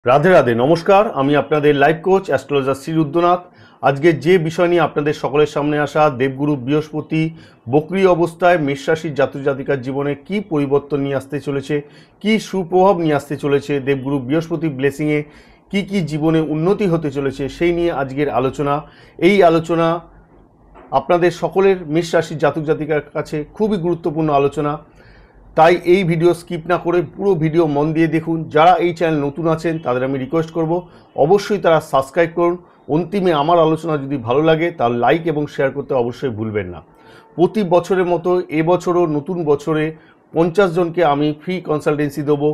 রাধে রাধে, নমস্কার। আমি আপনাদের life coach astrologer Shri Rudranath. আজকে যে বিষয় নিয়ে আপনাদের সকলের সামনে আসা, দেবগুরু বৃহস্পতি বক্রী অবস্থায় মেষ রাশির জাতক জাতিকার জীবনে কি পরিবর্তন নিয়ে আসতে চলেছে, কি সুপ্রভাব নিয়ে আসতে চলেছে, দেবগুরু বৃহস্পতি ব্লেসিংয়ে কি কি জীবনে উন্নতি হতে চলেছে, সেই নিয়ে আজকের আলোচনা। এই আলোচনা আপনাদের সকলের মেষ রাশির জাতক জাতিকার কাছে খুবই গুরুত্বপূর্ণ আলোচনা। তাই এই ভিডিও স্কিপ না করে পুরো ভিডিও মন দিয়ে দেখুন। যারা এই চ্যানেল নতুন আছেন তাদের আমি রিকোয়েস্ট করব অবশ্যই তারা সাবস্ক্রাইব করুন। অন্তিমে আমার আলোচনা যদি ভালো লাগে তাহলে লাইক এবং শেয়ার করতে অবশ্যই ভুলবেন না। প্রতি বছরের মতো এবছরও নতুন বছরে 50 জনকে আমি ফ্রি কনসালটেন্সি দেবো।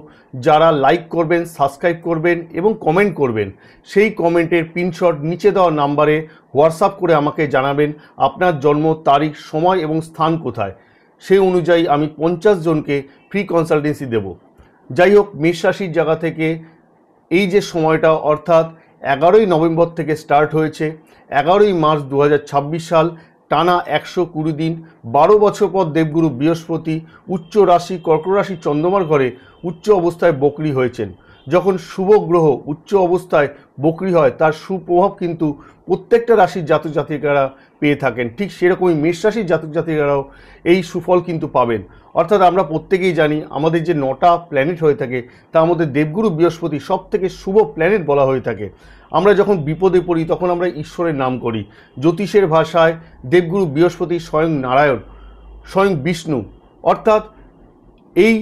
যারা লাইক করবেন, সাবস্ক্রাইব করবেন এবং কমেন্ট করবেন, সেই কমেন্টের পিনশট নিচে দেওয়া নাম্বারে হোয়াটসঅ্যাপ করে আমাকে জানাবেন আপনার জন্ম তারিখ, সময় এবং স্থান কোথায়। সেই অনুযায়ী আমি 50 জনকে ফ্রি কনসালটেন্সি দেব। যাই হোক, মেষ রাশির জায়গা থেকে এই যে সময়টা, অর্থাৎ 11ই নভেম্বর থেকে স্টার্ট হয়েছে, 11ই মার্চ 2026 সাল, টানা 120 দিন, 12 বছর পর দেবগুরু বৃহস্পতি উচ্চ রাশি কর্কট রাশি চন্দ্রমার ঘরে উচ্চ অবস্থায় বক্রী হয়েছেন। যখন শুভ গ্রহ উচ্চ অবস্থায় বক্রী হয় তার সুপ্রভাব কিন্তু প্রত্যেকটা রাশির জাতক জাতিকারা পেয়ে থাকেন। ঠিক সেরকমই মেষ রাশির জাতক জাতিকারাও এই সুফল কিন্তু পাবেন। অর্থাৎ আমরা প্রত্যেকেই জানি আমাদের যে 9টা প্ল্যানেট হয়ে থাকে তার মধ্যে দেবগুরু বৃহস্পতি সব থেকে শুভ প্ল্যানেট বলা হয়ে থাকে। আমরা যখন বিপদে পড়ি তখন আমরা ঈশ্বরের নাম করি। জ্যোতিষের ভাষায় দেবগুরু বৃহস্পতি স্বয়ং নারায়ণ, স্বয়ং বিষ্ণু। অর্থাৎ এই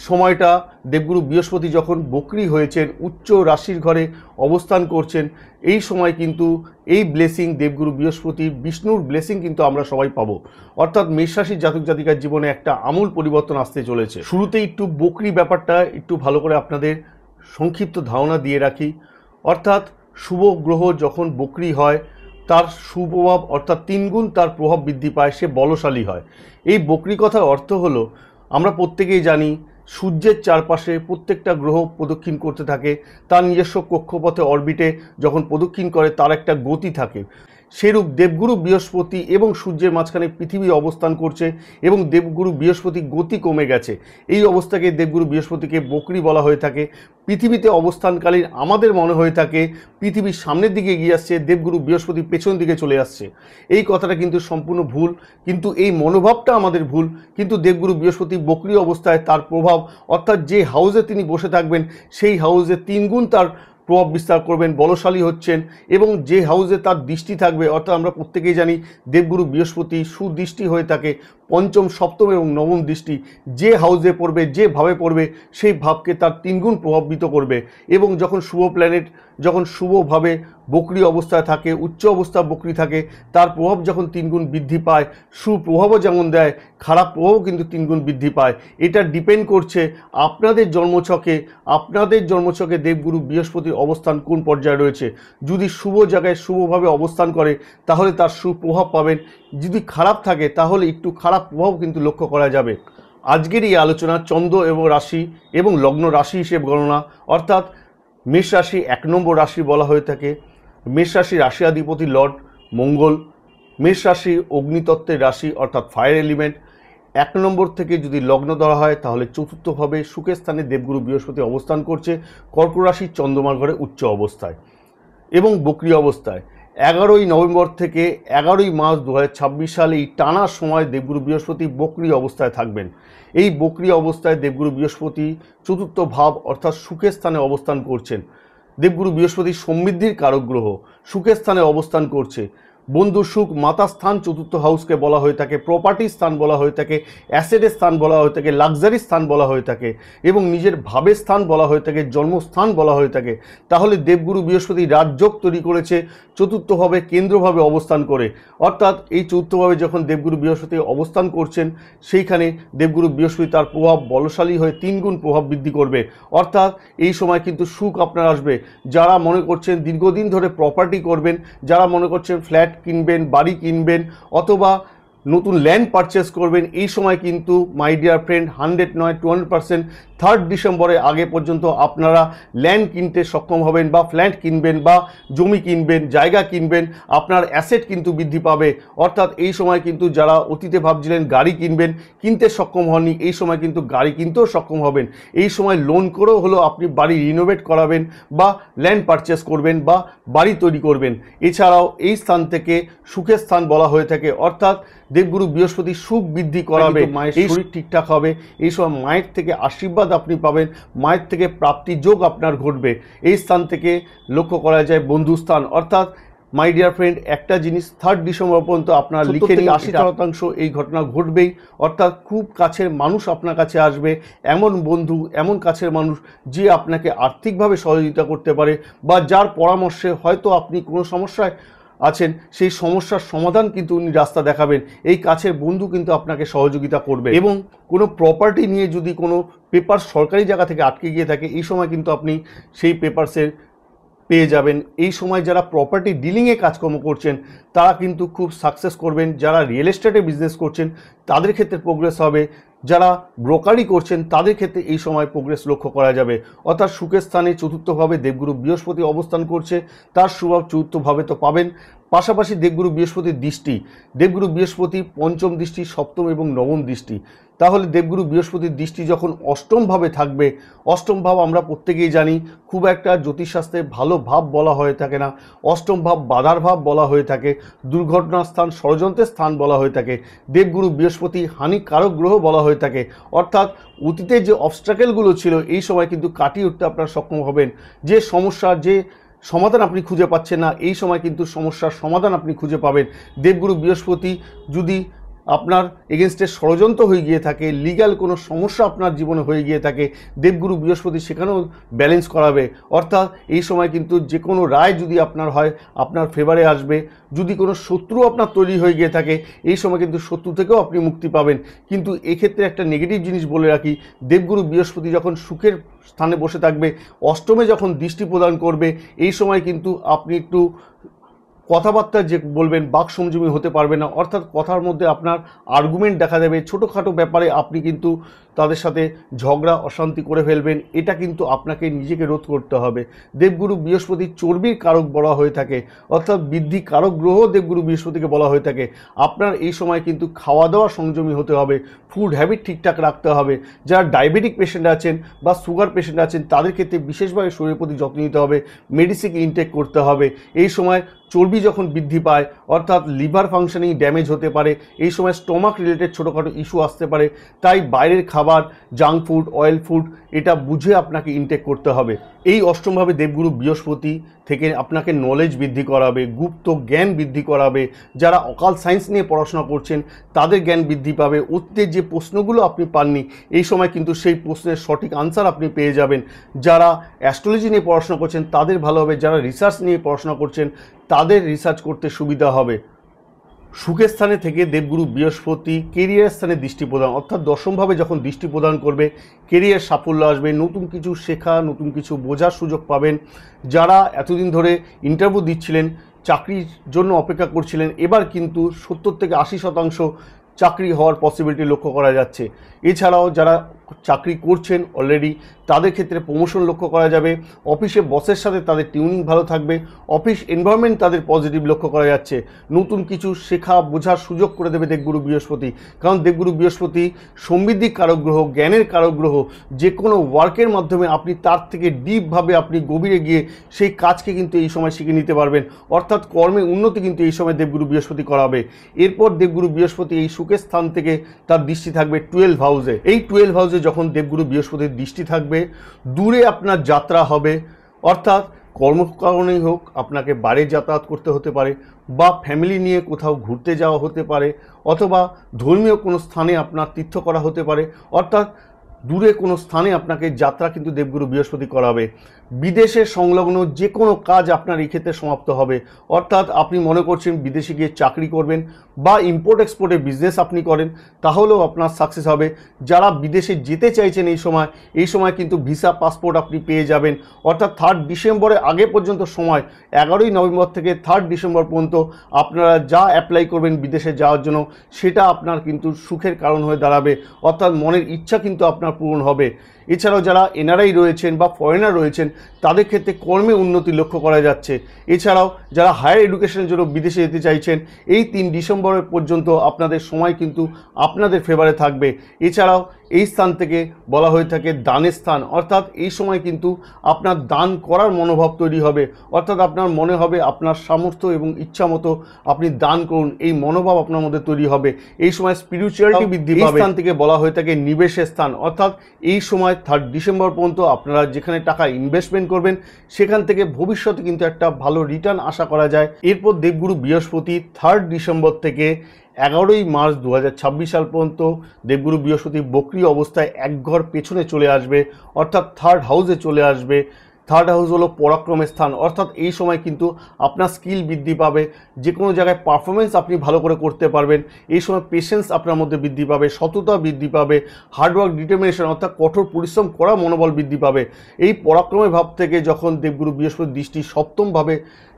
সময়টা দেবগুরু বৃহস্পতি যখন বক্রী হয়েছেন, উচ্চ রাশির ঘরে অবস্থান করছেন, এই সময় কিন্তু এই ব্লেসিং দেবগুরু বৃহস্পতি বিষ্ণুর ব্লেসিং কিন্তু আমরা সবাই পাবো। অর্থাৎ মেষ রাশির জাতক জাতিকার জীবনে একটা আমূল পরিবর্তন আসতে চলেছে। শুরুতেই একটু বক্রী ব্যাপারটা একটু ভালো করে আপনাদের সংক্ষিপ্ত ধারণা দিয়ে রাখি। অর্থাৎ শুভ গ্রহ যখন বক্রী হয় তার সুপ্রভাব অর্থাৎ 3 গুণ তার প্রভাব বৃদ্ধি পায়, সে বলশালী হয়। এই বক্রী কথার অর্থ হলো, আমরা প্রত্যেকেই জানি সূর্যের চারপাশে প্রত্যেকটা গ্রহ প্রদক্ষিণ করতে থাকে। তার নিজস্ব কক্ষপথে অরবিটে যখন প্রদক্ষিণ করে তার একটা গতি থাকে। সেরূপ দেবগুরু বৃহস্পতি এবং সূর্যের মাঝখানে পৃথিবী অবস্থান করছে এবং দেবগুরু বৃহস্পতি গতি কমে গেছে। এই অবস্থাকে দেবগুরু বৃহস্পতিকে বক্রী বলা হয়ে থাকে। পৃথিবীতে অবস্থানকালীন আমাদের মনে হয়ে থাকে পৃথিবীর সামনের দিকে এগিয়ে আসছে, দেবগুরু বৃহস্পতি পেছন দিকে চলে আসছে। এই কথাটা কিন্তু সম্পূর্ণ ভুল, কিন্তু এই মনোভাবটা আমাদের ভুল। কিন্তু দেবগুরু বৃহস্পতি বক্রী অবস্থায় তার প্রভাব, অর্থাৎ যে হাউসে তিনি বসে থাকবেন সেই হাউসে 3 গুণ তার প্রভাব বিস্তার করবেন, বলশালী হচ্ছেন। এবং যে হাউসে তার দৃষ্টি থাকবে, অর্থাৎ আমরা প্রত্যেকেই জানি দেবগুরু বৃহস্পতি সুদৃষ্টি হয়ে থাকে, পঞ্চম, সপ্তম এবং নবম দৃষ্টি যে হাউসে পড়বে, যে ভাবে পড়বে সেই ভাবকে তার 3 গুণ প্রভাবিত করবে। এবং যখন শুভ প্ল্যানেট যখন শুভভাবে বক্রী অবস্থায় থাকে, উচ্চ অবস্থা বক্রী থাকে, তার প্রভাব যখন 3 গুণ বৃদ্ধি পায়, সুপ্রভাবও যেমন দেয়, খারাপ প্রভাবও কিন্তু 3 গুণ বৃদ্ধি পায়। এটা ডিপেন্ড করছে আপনাদের জন্মছকে দেবগুরু বৃহস্পতির অবস্থান কোন পর্যায়ে রয়েছে। যদি শুভ জায়গায় শুভভাবে অবস্থান করে তাহলে তার সুপ্রভাব পাবেন, যদি খারাপ থাকে তাহলে একটু খারাপ প্রভাব কিন্তু লক্ষ্য করা যাবে। আজকের এই আলোচনা চন্দ্র এবং রাশি এবং লগ্ন রাশি হিসেবে গণনা, অর্থাৎ মেষ রাশি 1 নম্বর রাশি বলা হয়ে থাকে। মেষ রাশি রাশিয়াধিপতি লর্ড মঙ্গল। মেষ রাশি অগ্নিতত্ত্বের রাশি অর্থাৎ ফায়ার এলিমেন্ট। 1 নম্বর থেকে যদি লগ্ন ধরা হয় তাহলে চতুর্থভাবে সুখের স্থানে দেবগুরু বৃহস্পতি অবস্থান করছে কর্কট রাশির চন্দ্রমার ঘরে উচ্চ অবস্থায় এবং বক্রী অবস্থায়। 11ই নভেম্বর থেকে 11ই মার্চ 2026 সালে এই টানা সময় দেবগুরু বৃহস্পতি বক্রী অবস্থায় থাকবেন। এই বক্রী অবস্থায় দেবগুরু বৃহস্পতি চতুর্থ ভাব অর্থাৎ সুখের স্থানে অবস্থান করছেন। দেবগুরু বৃহস্পতি সমৃদ্ধির কারক গ্রহ, সুখের স্থানে অবস্থান করছে। বন্ধু সুখ, মাতা স্থান চতুর্থ হাউসকে বলা হয়ে থাকে, প্রপার্টি স্থান বলা হয়ে থাকে, অ্যাসেটের স্থান বলা হয়ে থাকে, লাক্সারি স্থান বলা হয়ে থাকে এবং নিজের ভাবের স্থান বলা হয়ে থাকে, জন্মস্থান বলা হয়ে থাকে। তাহলে দেবগুরু বৃহস্পতি রাজযোগ তৈরি করেছে চতুর্থভাবে কেন্দ্রভাবে অবস্থান করে। অর্থাৎ এই চতুর্থভাবে যখন দেবগুরু বৃহস্পতি অবস্থান করছেন সেইখানে দেবগুরু বৃহস্পতি তার প্রভাব বলশালী হয়ে 3 গুণ প্রভাব বৃদ্ধি করবে। অর্থাৎ এই সময় কিন্তু সুখ আপনার আসবে। যারা মনে করছেন দীর্ঘদিন ধরে প্রপার্টি করবেন, যারা মনে করছেন ফ্ল্যাট কিনবেন, বাড়ি কিনবেন, অথবা নতুন ল্যান্ড পারচেস করবেন, এই সময় কিন্তু মাই ডিয়ার ফ্রেন্ড 100 নয় 200% 3 ডিসেম্বরের আগে পর্যন্ত আপনারা ল্যান্ড কিনতে সক্ষম হবেন, বা ফ্ল্যাট কিনবেন, বা জমি কিনবেন, জায়গা কিনবেন, আপনার অ্যাসেট কিন্তু বৃদ্ধি পাবে। অর্থাৎ এই সময় কিন্তু যারা অতীতে ভাবছিলেন গাড়ি কিনবেন, কিনতে সক্ষম হননি, এই সময় কিন্তু গাড়ি কিনতেও সক্ষম হবেন। এই সময় লোন করেও হলো আপনি বাড়ি রিনোভেট করাবেন, বা ল্যান্ড পারচেস করবেন, বা বাড়ি তৈরি করবেন। এছাড়াও এই স্থান থেকে সুখের স্থান বলা হয়ে থাকে, অর্থাৎ দেবগুরু বৃহস্পতি সুখ বৃদ্ধি করাবে, মায়ের শরীর ঠিকঠাক হবে, এই সময় মায়ের থেকে আশীর্বাদ আপনি পাবেন, মায়ের থেকে প্রাপ্তি যোগ আপনার ঘটবে। এই স্থান থেকে লক্ষ্য করা যায় বন্ধুস্থান, অর্থাৎ মাই ডিয়ার ফ্রেন্ড একটা জিনিস 3 ডিসেম্বর পর্যন্ত আপনার লিখে নিয়ে 80% এই ঘটনা ঘটবেই। অর্থাৎ খুব কাছের মানুষ আপনার কাছে আসবে, এমন বন্ধু, এমন কাছের মানুষ যে আপনাকে আর্থিকভাবে সহযোগিতা করতে পারে, বা যার পরামর্শে হয়তো আপনি কোনো সমস্যায় আছেন, সেই সমস্যার সমাধান কিন্তু উনি রাস্তা দেখাবেন। এই কাছের বন্ধু কিন্তু আপনাকে সহযোগিতা করবে। এবং কোনো প্রপার্টি নিয়ে যদি কোনো পেপার সরকারি জায়গা থেকে আটকে গিয়ে থাকে, এই সময় কিন্তু আপনি সেই পেপারসের পেয়ে যাবেন। এই সময় যারা প্রপার্টি ডিলিংয়ে কাজকর্ম করছেন তারা কিন্তু খুব সাকসেস করবেন। যারা রিয়েল এস্টেটে বিজনেস করছেন তাদের ক্ষেত্রে প্রোগ্রেস হবে, যারা ব্রোকারি করছেন তাদের ক্ষেত্রে এই সময় প্রোগ্রেস লক্ষ্য করা যাবে। অর্থাৎ সুখের স্থানে চতুর্থভাবে দেবগুরু বৃহস্পতি অবস্থান করছে, তার সুভাব চতুর্থভাবে তো পাবেন। পাশাপাশি দেবগুরু বৃহস্পতির দৃষ্টি, দেবগুরু বৃহস্পতি পঞ্চম দৃষ্টি, সপ্তম এবং নবম দৃষ্টি। তাহলে দেবগুরু বৃহস্পতির দৃষ্টি যখন অষ্টমভাবে থাকবে, অষ্টম ভাব আমরা প্রত্যেকেই জানি খুব একটা জ্যোতিষশাস্ত্রে ভালো ভাব বলা হয়ে থাকে না, অষ্টম ভাব বাধার ভাব বলা হয়ে থাকে, দুর্ঘটনার স্থান, ষড়যন্ত্রের স্থান বলা হয়ে থাকে। দেবগুরু বৃহস্পতি হানিকারক গ্রহ বলা হয়ে থাকে। অর্থাৎ অতীতে যে অবস্ট্রাকেলগুলো ছিল এই সময় কিন্তু কাটিয়ে উঠতে আপনারা সক্ষম হবেন। যে সমস্যার যে সমাধান আপনি খুঁজে পাচ্ছেন না, এই সময় কিন্তু সমস্যার সমাধান আপনি খুঁজে পাবেন। দেবগুরু বৃহস্পতি যদি আপনার এগেনস্টে ষড়যন্ত্র হয়ে গিয়ে থাকে, লিগ্যাল কোনো সমস্যা আপনার জীবনে হয়ে গিয়ে থাকে, দেবগুরু বৃহস্পতি সেখানেও ব্যালেন্স করাবে। অর্থাৎ এই সময় কিন্তু যে কোনো রায় যদি আপনার হয় আপনার ফেভারে আসবে। যদি কোনো শত্রু আপনার তৈরি হয়ে গিয়ে থাকে এই সময় কিন্তু শত্রু থেকেও আপনি মুক্তি পাবেন। কিন্তু এক্ষেত্রে একটা নেগেটিভ জিনিস বলে রাখি, দেবগুরু বৃহস্পতি যখন সুখের স্থানে বসে থাকবে, অষ্টমে যখন দৃষ্টি প্রদান করবে, এই সময় কিন্তু আপনি একটু কথাবার্তা যে বলবেন বাক সংযমী হতে পারবে না। অর্থাৎ কথার মধ্যে আপনার আর্গুমেন্ট দেখা দেবে, ছোটোখাটো ব্যাপারে আপনি কিন্তু তাদের সাথে ঝগড়া অশান্তি করে ফেলবেন। এটা কিন্তু আপনাকে নিজেকে রোধ করতে হবে। দেবগুরু বৃহস্পতি চর্বির কারক বলা হয়ে থাকে, অর্থাৎ বৃদ্ধি কারক গ্রহ দেবগুরু বৃহস্পতিকে বলা হয়ে থাকে। আপনার এই সময় কিন্তু খাওয়া দাওয়া সংযমী হতে হবে, ফুড হ্যাবিট ঠিকঠাক রাখতে হবে। যারা ডায়াবেটিক পেশেন্ট আছেন বা সুগার পেশেন্ট আছেন তাদের ক্ষেত্রে বিশেষভাবে শরীরের প্রতি যত্ন নিতে হবে, মেডিসিন ইনটেক করতে হবে। এই সময় চর্বি যখন বৃদ্ধি পায় অর্থাৎ লিভার ফাংশনিং ড্যামেজ হতে পারে, এই সময় স্টোমাক রিলেটেড ছোটোখাটো ইস্যু আসতে পারে। তাই বাইরের খাবার, জাঙ্ক ফুড, অয়েল ফুড এটা বুঝে আপনাকে ইনটেক করতে হবে। এই অষ্টমভাবে দেবগুরু বৃহস্পতি থেকে আপনাকে নলেজ বৃদ্ধি করাবে, গুপ্ত জ্ঞান বৃদ্ধি করাবে। যারা অকাল সায়েন্স নিয়ে পড়াশোনা করছেন তাদের জ্ঞান বৃদ্ধি পাবে। অতীতের যে প্রশ্নগুলো আপনি পাননি এই সময় কিন্তু সেই প্রশ্নের সঠিক আনসার আপনি পেয়ে যাবেন। যারা অ্যাস্ট্রোলজি নিয়ে পড়াশোনা করছেন তাদের ভালো হবে, যারা রিসার্চ নিয়ে পড়াশোনা করছেন তাদের রিসার্চ করতে সুবিধা হবে। সুখের স্থানে থেকে দেবগুরু বৃহস্পতি কেরিয়ার স্থানে দৃষ্টি প্রদান, অর্থাৎ দশমভাবে যখন দৃষ্টি প্রদান করবে কেরিয়ার সাফল্য আসবে, নতুন কিছু শেখা, নতুন কিছু বোঝার সুযোগ পাবেন। যারা এতদিন ধরে ইন্টারভিউ দিচ্ছিলেন, চাকরির জন্য অপেক্ষা করছিলেন, এবার কিন্তু 70 থেকে 80% চাকরি হওয়ার পসিবিলিটি লক্ষ্য করা যাচ্ছে। এছাড়াও যারা চাকরি করছেন অলরেডি তাদের ক্ষেত্রে প্রমোশন লক্ষ্য করা যাবে। অফিসে বসের সাথে তাদের টিউনিং ভালো থাকবে, অফিস এনভায়রনমেন্ট তাদের পজিটিভ লক্ষ্য করা যাচ্ছে। নতুন কিছু শেখা বোঝার সুযোগ করে দেবে দেবগুরু বৃহস্পতি, কারণ দেবগুরু বৃহস্পতি সমৃদ্ধির কারক গ্রহ, জ্ঞানের কারক গ্রহ। যে কোনো ওয়ার্কের মাধ্যমে আপনি তার থেকে ডিপভাবে আপনি গভীরে গিয়ে সেই কাজকে কিন্তু এই সময় শিখে নিতে পারবেন। অর্থাৎ কর্মে উন্নতি কিন্তু এই সময় দেবগুরু বৃহস্পতি করাবে। এরপর দেবগুরু বৃহস্পতি এই সুখের স্থান থেকে তার দৃষ্টি থাকবে 12 হাউসে। এই 12 হাউসে যখন দেবগুরু বৃহস্পতির দৃষ্টি থাকবে, দূরে আপনার যাত্রা হবে। অর্থাৎ কর্মকারণেই হোক আপনাকে বাইরে যাতায়াত করতে হতে পারে, বা ফ্যামিলি নিয়ে কোথাও ঘুরতে যাওয়া হতে পারে, অথবা ধর্মীয় কোনো স্থানে আপনার তীর্থ করা হতে পারে। অর্থাৎ দূরে কোনো স্থানে আপনাকে যাত্রা কিন্তু দেবগুরু বৃহস্পতি করাবে। বিদেশে সংলগ্ন যে কোনো কাজ আপনার এই ক্ষেত্রে সমাপ্ত হবে। অর্থাৎ আপনি মনে করছেন বিদেশে গিয়ে চাকরি করবেন বা ইম্পোর্ট এক্সপোর্টের বিজনেস আপনি করেন, তাহলেও আপনার সাকসেস হবে। যারা বিদেশে যেতে চাইছেন এই সময় কিন্তু ভিসা পাসপোর্ট আপনি পেয়ে যাবেন। অর্থাৎ 3 ডিসেম্বরের আগে পর্যন্ত সময়, 11ই নভেম্বর থেকে 3 ডিসেম্বর পর্যন্ত আপনারা যা অ্যাপ্লাই করবেন বিদেশে যাওয়ার জন্য, সেটা আপনার কিন্তু সুখের কারণ হয়ে দাঁড়াবে। অর্থাৎ মনের ইচ্ছা কিন্তু আপনার পূরণ হবে। এছাড়াও যারা এনআরআই রয়েছেন বা ফরেনার রয়েছেন, তাদের ক্ষেত্রে কর্মে উন্নতি লক্ষ্য করা যাচ্ছে। এছাড়াও যারা হায়ার এডুকেশনের জন্য বিদেশে যেতে চাইছেন, এই 3 ডিসেম্বরের পর্যন্ত আপনাদের সময় কিন্তু আপনাদের ফেভারে থাকবে। এছাড়াও এই স্থান থেকে বলা হয়ে থাকে দানের স্থান, অর্থাৎ এই সময় কিন্তু আপনার দান করার মনোভাব তৈরি হবে। অর্থাৎ আপনার মনে হবে আপনার সামর্থ্য এবং ইচ্ছা মতো আপনি দান করুন, এই মনোভাব আপনার মধ্যে তৈরি হবে। এই সময় স্পিরিচুয়ালিটি বৃদ্ধি পাবে। এই স্থান থেকে বলা হয়ে থাকে নিবেশের স্থান, অর্থাৎ এই সময় 3 ডিসেম্বর পর্যন্ত আপনারা যেখানে টাকা ইনভেস্টমেন্ট করবেন সেখান থেকে ভবিষ্যতে কিন্তু একটা ভালো রিটার্ন আশা করা যায়। এরপর দেবগুরু বৃহস্পতি 3 ডিসেম্বর থেকে 11ই মার্চ 2026 সাল পর্যন্ত দেবগুরু বৃহস্পতি বক্রী অবস্থায় এক ঘর পেছনে চলে আসবে, অর্থাৎ 3rd হাউসে চলে আসবে। 3rd হাউস হলো পরাক্রমের স্থান, অর্থাৎ এই সময় কিন্তু আপনার স্কিল বৃদ্ধি পাবে, যে কোনো জায়গায় পারফরমেন্স আপনি ভালো করে করতে পারবেন। এই সময় পেশেন্স আপনার মধ্যে বৃদ্ধি পাবে, সততা বৃদ্ধি পাবে, হার্ডওয়ার্ক ডিটারমিনেশন অর্থাৎ কঠোর পরিশ্রম করা মনোবল বৃদ্ধি পাবে। এই পরাক্রমের ভাব থেকে যখন দেবগুরু বৃহস্পতির দৃষ্টি সপ্তমভাবে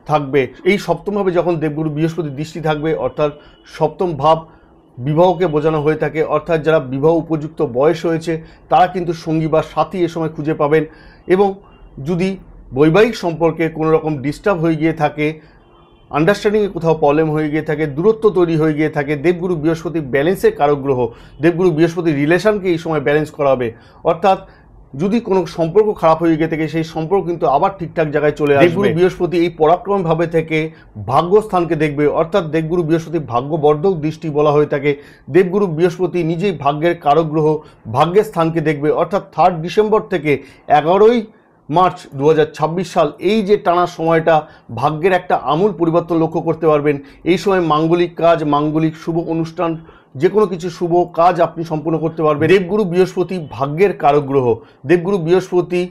থাকবে, এই সপ্তমভাবে যখন দেবগুরু বৃহস্পতির দৃষ্টি থাকবে, অর্থাৎ সপ্তম ভাব বিবাহকে বোঝানো হয়ে থাকে। অর্থাৎ যারা বিবাহ উপযুক্ত বয়স হয়েছে তারা কিন্তু সঙ্গী বা সাথী এ সময় খুঁজে পাবেন। এবং যদি বৈবাহিক সম্পর্কে কোনো রকম ডিস্টার্ব হয়ে গিয়ে থাকে, আন্ডারস্ট্যান্ডিংয়ে কোথাও প্রবলেম হয়ে গিয়ে থাকে, দূরত্ব তৈরি হয়ে গিয়ে থাকে, দেবগুরু বৃহস্পতি ব্যালেন্সের কারক গ্রহ। দেবগুরু বৃহস্পতি রিলেশনকে এই সময় ব্যালেন্স করাবে। অর্থাৎ যদি কোনো সম্পর্ক খারাপ হয়ে গিয়ে থাকে সেই সম্পর্ক কিন্তু আবার ঠিকঠাক জায়গায় চলে আসবে। দেবগুরু বৃহস্পতি এই পরাক্রম ভাবে থেকে ভাগ্যস্থানকে দেখবে, অর্থাৎ দেবগুরু বৃহস্পতি ভাগ্যবর্ধক দৃষ্টি বলা হয়ে থাকে। দেবগুরু বৃহস্পতি নিজেই ভাগ্যের কারক গ্রহ, ভাগ্যের স্থানকে দেখবে। অর্থাৎ 3 ডিসেম্বর থেকে 11ই মার্চ 2026 সাল, এই যে টানা সময়টা ভাগ্যের একটা আমূল পরিবর্তন লক্ষ্য করতে পারবেন। এই সময় মাঙ্গলিক কাজ, মাঙ্গলিক শুভ অনুষ্ঠান, যে কোনো কিছু শুভ কাজ আপনি সম্পূর্ণ করতে পারবেন। দেবগুরু বৃহস্পতি ভাগ্যের কারক গ্রহ। দেবগুরু বৃহস্পতি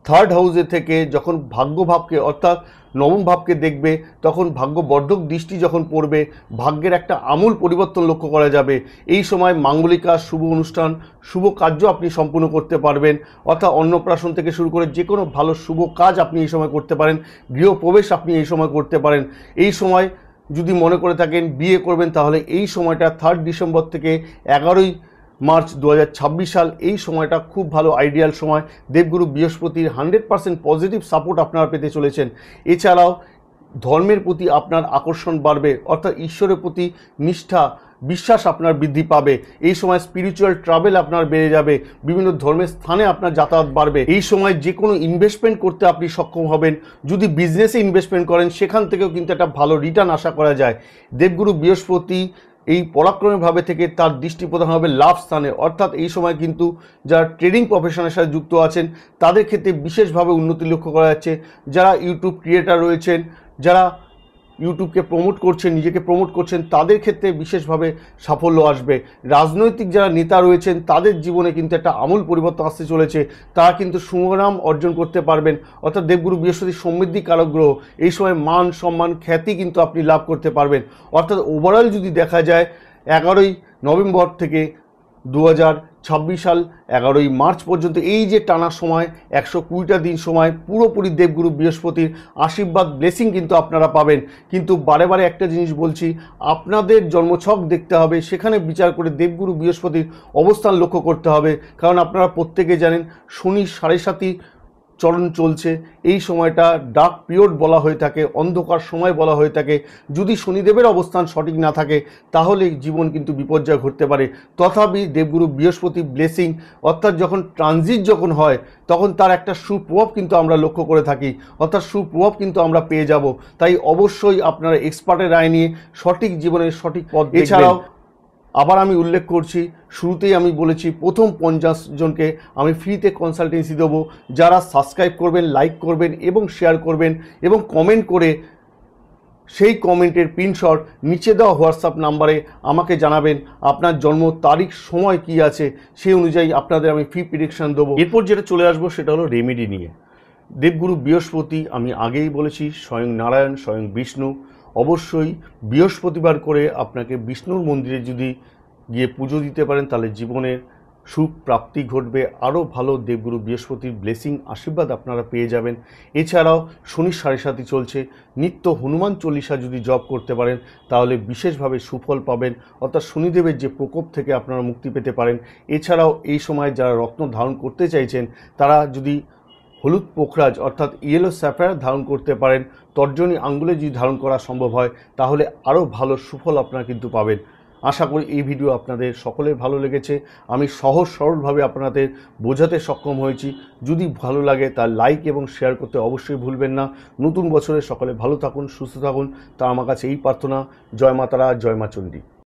3rd হাউসে থেকে যখন ভাগ্যভাবকে অর্থাৎ নবম ভাবকে দেখবে, তখন ভাগ্যবর্ধক দৃষ্টি যখন পড়বে, ভাগ্যের একটা আমূল পরিবর্তন লক্ষ্য করা যাবে। এই সময় মাঙ্গলিক কাজ, শুভ অনুষ্ঠান, শুভ কার্য আপনি সম্পূর্ণ করতে পারবেন। অর্থাৎ অন্নপ্রাশন থেকে শুরু করে যে কোনো ভালো শুভ কাজ আপনি এই সময় করতে পারেন। গৃহপ্রবেশ আপনি এই সময় করতে পারেন। এই সময় যদি মনে করে থাকেন বিয়ে করবেন, তাহলে এই সময়টা 3rd ডিসেম্বর থেকে 11ই মার্চ 2026 সাল, এই সময়টা খুব ভালো আইডিয়াল সময়। দেবগুরু বৃহস্পতির 100% পজিটিভ সাপোর্ট আপনারা পেতে চলেছেন। এছাড়াও ধর্মের প্রতি আপনার আকর্ষণ বাড়বে, অর্থাৎ ঈশ্বরের প্রতি নিষ্ঠা, বিশ্বাস আপনার বৃদ্ধি পাবে। এই সময় স্পিরিচুয়াল ট্রাভেল আপনার বেড়ে যাবে, বিভিন্ন ধর্মের স্থানে আপনার যাতায়াত বাড়বে। এই সময় যে কোনো ইনভেস্টমেন্ট করতে আপনি সক্ষম হবেন। যদি বিজনেসে ইনভেস্টমেন্ট করেন সেখান থেকেও কিন্তু একটা ভালো রিটার্ন আশা করা যায়। দেবগুরু বৃহস্পতি এই পরাক্রমের ভাবে থেকে তার দৃষ্টি প্রদান হবে লাভ স্থানে, অর্থাৎ এই সময় কিন্তু যারা ট্রেডিং প্রফেশনের সাথে যুক্ত আছেন তাদের ক্ষেত্রে বিশেষভাবে উন্নতি লক্ষ্য করা যাচ্ছে। যারা ইউটিউব ক্রিয়েটার রয়েছেন, যারা ইউটিউবকে প্রমোট করছেন, নিজেকে প্রমোট করছেন, তাদের ক্ষেত্রে বিশেষভাবে সাফল্য আসবে। রাজনৈতিক যারা নেতা রয়েছেন তাদের জীবনে কিন্তু একটা আমূল পরিবর্তন আসতে চলেছে, তারা কিন্তু সুনাম অর্জন করতে পারবেন। অর্থাৎ দেবগুরু বৃহস্পতি সমৃদ্ধি কারক গ্রহ। এই সময় মান সম্মান খ্যাতি কিন্তু আপনি লাভ করতে পারবেন। অর্থাৎ ওভারঅল যদি দেখা যায় 11ই নভেম্বর থেকে 2026 সাল 11ই মার্চ পর্যন্ত এই যে টানা সময় 120টা দিন সময় পুরোপুরি দেবগুরু বৃহস্পতির আশীর্বাদ ব্লেসিং কিন্তু আপনারা পাবেন। কিন্তু বারে বারে একটা জিনিস বলছি, আপনাদের জন্মছক দেখতে হবে, সেখানে বিচার করে দেবগুরু বৃহস্পতির অবস্থান লক্ষ্য করতে হবে। কারণ আপনারা প্রত্যেকে জানেন শনি 7.5 চরণ চলছে। এই সময়টা ডার্ক পিরিয়ড বলা হয়ে থাকে, অন্ধকার সময় বলা হয়ে থাকে। যদি শনিদেবের অবস্থান সঠিক না থাকে তাহলে জীবন কিন্তু বিপর্যয় ঘটতে পারে। তথাপি দেবগুরু বৃহস্পতি ব্লেসিং অর্থাৎ যখন ট্রানজিট যখন হয় তখন তার একটা সুপ্রভাব কিন্তু আমরা লক্ষ্য করে থাকি, অর্থাৎ সুপ্রভাব কিন্তু আমরা পেয়ে যাব। তাই অবশ্যই আপনারা এক্সপার্টের রায় নিয়ে সঠিক জীবনের সঠিক পথ। এছাড়াও আবার আমি উল্লেখ করছি, শুরুতেই আমি বলেছি প্রথম 50 জনকে আমি ফ্রিতে কনসালটেন্সি দেবো। যারা সাবস্ক্রাইব করবেন, লাইক করবেন এবং শেয়ার করবেন এবং কমেন্ট করে সেই কমেন্টের প্রিন্টশট নিচে দেওয়া হোয়াটসঅ্যাপ নাম্বারে আমাকে জানাবেন। আপনার জন্ম তারিখ সময় কি আছে সেই অনুযায়ী আপনাদের আমি ফ্রি প্রেডিকশন দেবো। এরপর যেটা চলে আসবো সেটা হলো রেমেডি নিয়ে। দেবগুরু বৃহস্পতি, আমি আগেই বলেছি, স্বয়ং নারায়ণ, স্বয়ং বিষ্ণু। অবশ্যই বৃহস্পতিবার করে আপনাকে বিষ্ণুর মন্দিরে যদি গিয়ে পুজো দিতে পারেন তাহলে জীবনের সুখ প্রাপ্তি ঘটবে, আরও ভালো দেবগুরু বৃহস্পতির ব্লেসিং আশীর্বাদ আপনারা পেয়ে যাবেন। এছাড়াও শনির সাড়ে সাথী চলছে, নিত্য হনুমান চল্লিশা যদি জপ করতে পারেন তাহলে বিশেষভাবে সুফল পাবেন, অর্থাৎ শনিদেবের যে প্রকোপ থেকে আপনারা মুক্তি পেতে পারেন। এছাড়াও এই সময় যারা রত্ন ধারণ করতে চাইছেন তারা যদি হলুদ পোখরাজ অর্থাৎ ইয়েলো স্যাফায়ার ধারণ করতে পারেন, তর্জনী আঙ্গুলে যদি ধারণ করা সম্ভব হয় তাহলে আরও ভালো সুফল আপনারা কিন্তু পাবেন। আশা করি এই ভিডিও আপনাদের সকলের ভালো লেগেছে। আমি সহজ সরলভাবে আপনাদের বোঝাতে সক্ষম হয়েছি। যদি ভালো লাগে তার লাইক এবং শেয়ার করতে অবশ্যই ভুলবেন না। নতুন বছরে সকলে ভালো থাকুন, সুস্থ থাকুন, তা আমার কাছে এই প্রার্থনা। জয় মা তারা, জয় মা চণ্ডী।